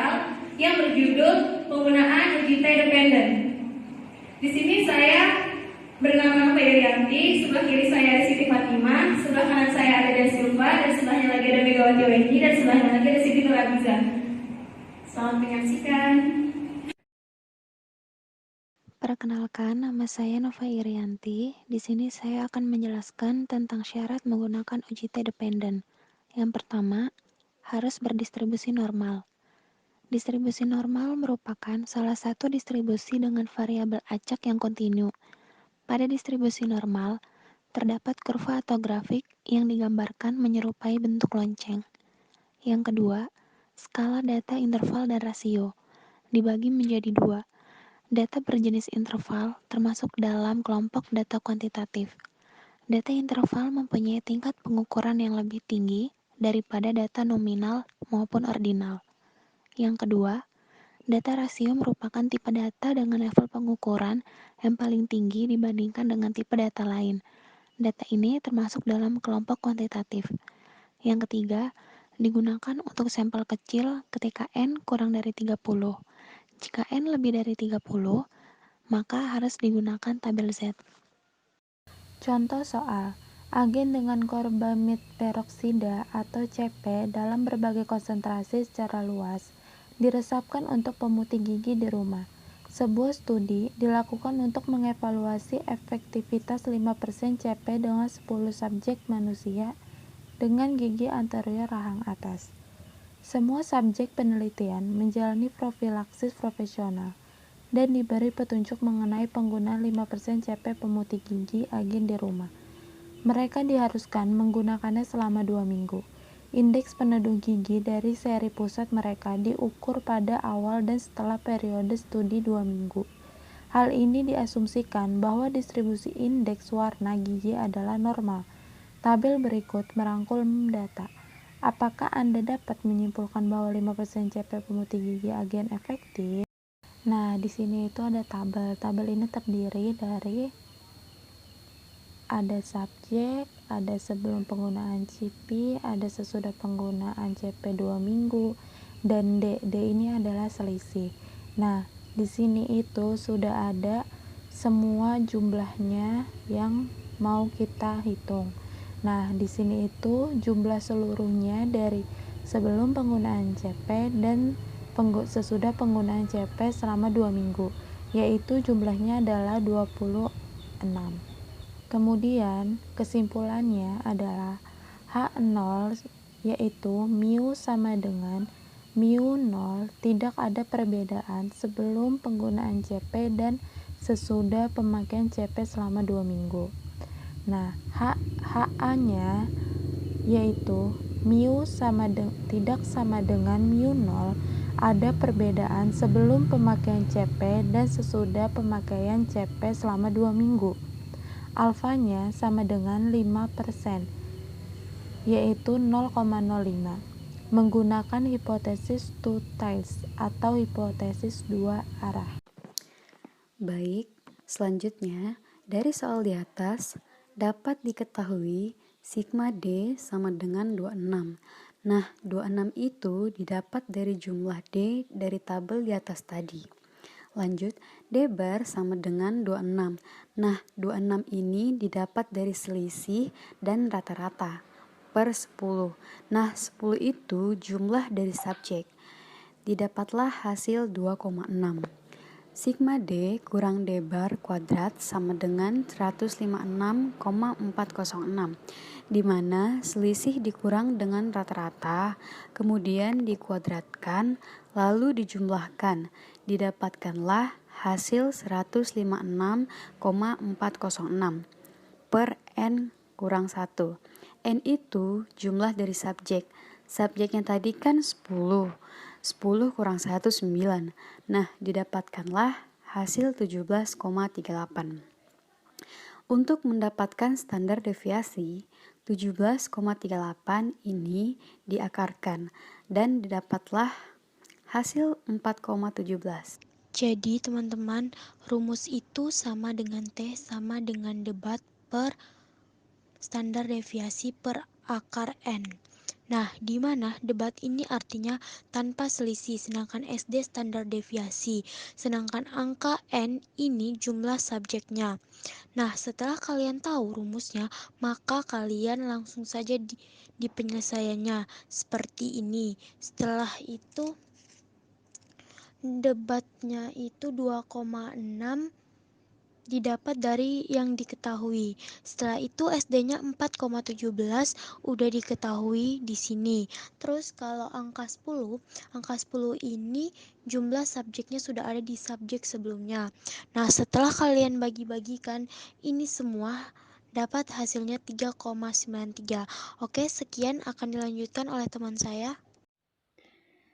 tutorial yang berjudul penggunaan uji T dependent. Di sini saya bernama Nova Irianti, sebelah kiri saya ada Siti Fatimah, sebelah kanan saya ada Des Silva, dan sebelahnya lagi ada Megawati Wendy, dan sebelahnya lagi ada Siti Nurabiza. Selamat menyaksikan. Perkenalkan, nama saya Nova Irianti. Di sini saya akan menjelaskan tentang syarat menggunakan uji T dependent. Yang pertama, harus berdistribusi normal. Distribusi normal merupakan salah satu distribusi dengan variabel acak yang kontinu. Pada distribusi normal, terdapat kurva atau grafik yang digambarkan menyerupai bentuk lonceng. Yang kedua, skala data interval dan rasio dibagi menjadi dua. Data berjenis interval termasuk dalam kelompok data kuantitatif. Data interval mempunyai tingkat pengukuran yang lebih tinggi daripada data nominal maupun ordinal. Yang kedua, data rasio merupakan tipe data dengan level pengukuran yang paling tinggi dibandingkan dengan tipe data lain. Data ini termasuk dalam kelompok kuantitatif. Yang ketiga, digunakan untuk sampel kecil ketika N kurang dari 30. Jika N lebih dari 30, maka harus digunakan tabel Z. Contoh soal, agen dengan korbamid peroksida atau CP dalam berbagai konsentrasi secara luas diresapkan untuk pemutih gigi di rumah. Sebuah studi dilakukan untuk mengevaluasi efektivitas 5% CP dengan 10 subjek manusia dengan gigi anterior rahang atas. Semua subjek penelitian menjalani profilaksis profesional dan diberi petunjuk mengenai penggunaan 5% CP pemutih gigi agen di rumah. Mereka diharuskan menggunakannya selama 2 minggu. Indeks peneduh gigi dari seri pusat mereka diukur pada awal dan setelah periode studi 2 minggu. Hal ini diasumsikan bahwa distribusi indeks warna gigi adalah normal. Tabel berikut merangkum data. Apakah Anda dapat menyimpulkan bahwa 5% CP pemutih gigi agen efektif? Nah, di sini itu ada tabel. Tabel ini terdiri dari ada subjek, ada sebelum penggunaan CP, ada sesudah penggunaan CP 2 minggu, dan D ini adalah selisih. Nah, di sini itu sudah ada semua jumlahnya yang mau kita hitung. Nah, di sini itu jumlah seluruhnya dari sebelum penggunaan CP dan sesudah penggunaan CP selama 2 minggu, yaitu jumlahnya adalah 26. Kemudian, kesimpulannya adalah H0 yaitu mu sama dengan mu 0, tidak ada perbedaan sebelum penggunaan CP dan sesudah pemakaian CP selama 2 minggu. Nah, HA-nya yaitu mu tidak sama dengan mu 0, ada perbedaan sebelum pemakaian CP dan sesudah pemakaian CP selama 2 minggu. Alfanya sama dengan 5%, yaitu 0,05. Menggunakan hipotesis two tails atau hipotesis dua arah. Baik, selanjutnya dari soal di atas dapat diketahui sigma D sama dengan 26. Nah, 26 itu didapat dari jumlah D dari tabel di atas tadi. Lanjut, D bar sama dengan 26. Nah, 26 ini didapat dari selisih dan rata-rata per 10. Nah, 10 itu jumlah dari subjek. Didapatlah hasil 2,6. Sigma D kurang D bar kuadrat sama dengan 156,406, di mana selisih dikurang dengan rata-rata, kemudian dikuadratkan, lalu dijumlahkan, didapatkanlah hasil 156,406 per N kurang 1. N itu jumlah dari subjek. Subjeknya tadi kan 10. 10 kurang 1, 9. Nah, didapatkanlah hasil 17,38. Untuk mendapatkan standar deviasi, 17,38 ini diakarkan dan didapatlah hasil 4,17. Jadi, teman-teman, rumus itu sama dengan T sama dengan debat per standar deviasi per akar N. Nah, di mana debat ini artinya tanpa selisih, sedangkan SD standar deviasi, sedangkan angka N ini jumlah subjeknya. Nah, setelah kalian tahu rumusnya, maka kalian langsung saja di penyelesaiannya seperti ini. Setelah itu, debatnya itu 2,6 didapat dari yang diketahui. Setelah itu SD-nya 4,17 udah diketahui di sini. Terus kalau angka 10 ini jumlah subjeknya sudah ada di subjek sebelumnya. Nah, setelah kalian bagi-bagikan ini semua dapat hasilnya 3,93. Oke, sekian akan dilanjutkan oleh teman saya.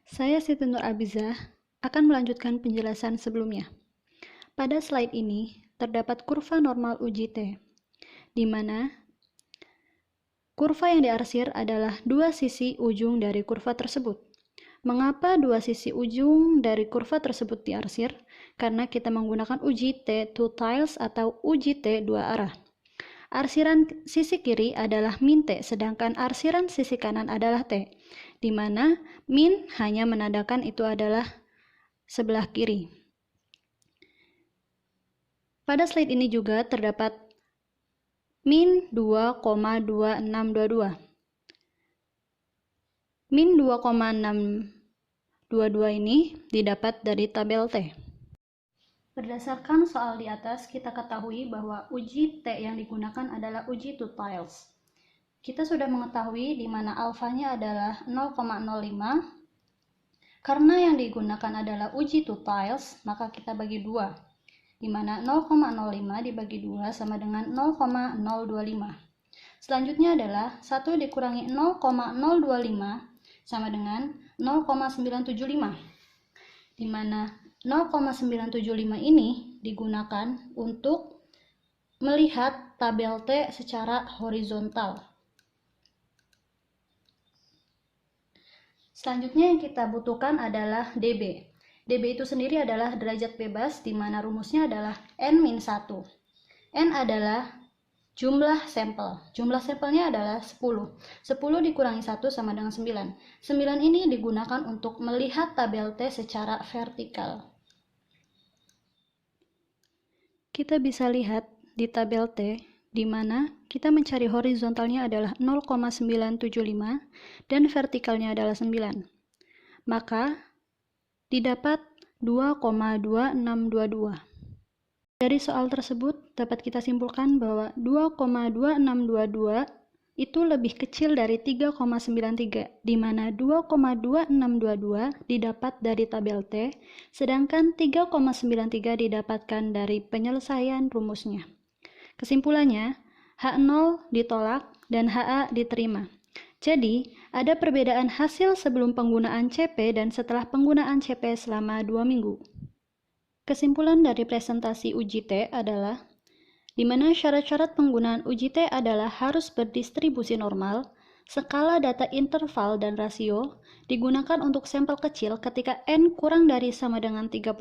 Saya Siti Nur Abizah akan melanjutkan penjelasan sebelumnya. Pada slide ini terdapat kurva normal uji T, di mana kurva yang diarsir adalah dua sisi ujung dari kurva tersebut. Mengapa dua sisi ujung dari kurva tersebut diarsir? Karena kita menggunakan uji T two tiles atau uji T dua arah. Arsiran sisi kiri adalah min T, sedangkan arsiran sisi kanan adalah T, di mana min hanya menandakan itu adalah sebelah kiri. Pada slide ini juga terdapat min 2,2622. Min 2,622 ini didapat dari tabel T. Berdasarkan soal di atas, kita ketahui bahwa uji T yang digunakan adalah uji two tiles. Kita sudah mengetahui di mana alfanya adalah 0,05. Karena yang digunakan adalah uji two tiles, maka kita bagi dua, di mana 0,05 dibagi 2 sama dengan 0,025. Selanjutnya adalah 1 dikurangi 0,025 sama dengan 0,975, di mana 0,975 ini digunakan untuk melihat tabel T secara horizontal. Selanjutnya yang kita butuhkan adalah dB. dB itu sendiri adalah derajat bebas, di mana rumusnya adalah N-1. N adalah jumlah sampel. Jumlah sampelnya adalah 10. 10 dikurangi 1 sama dengan 9. 9 ini digunakan untuk melihat tabel T secara vertikal. Kita bisa lihat di tabel T, di mana kita mencari horizontalnya adalah 0,975 dan vertikalnya adalah 9. Maka didapat 2,2622. Dari soal tersebut dapat kita simpulkan bahwa 2,2622 itu lebih kecil dari 3,93, di mana 2,2622 didapat dari tabel T, sedangkan 3,93 didapatkan dari penyelesaian rumusnya. Kesimpulannya, H0 ditolak dan HA diterima. Jadi, ada perbedaan hasil sebelum penggunaan CP dan setelah penggunaan CP selama 2 minggu. Kesimpulan dari presentasi uji T adalah, di mana syarat-syarat penggunaan uji T adalah harus berdistribusi normal, skala data interval dan rasio, digunakan untuk sampel kecil ketika N kurang dari sama dengan 30,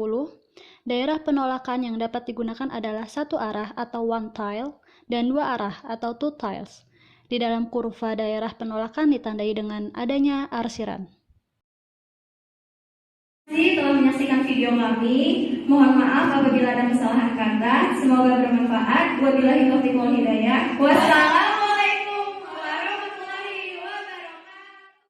daerah penolakan yang dapat digunakan adalah satu arah atau one tile, dan dua arah atau two tiles. Di dalam kurva daerah penolakan ditandai dengan adanya arsiran. Terima kasih telah menyaksikan video kami. Mohon maaf apabila ada kesalahan kata. Semoga bermanfaat. Wabillahi taufiq wal hidayah. Wassalam.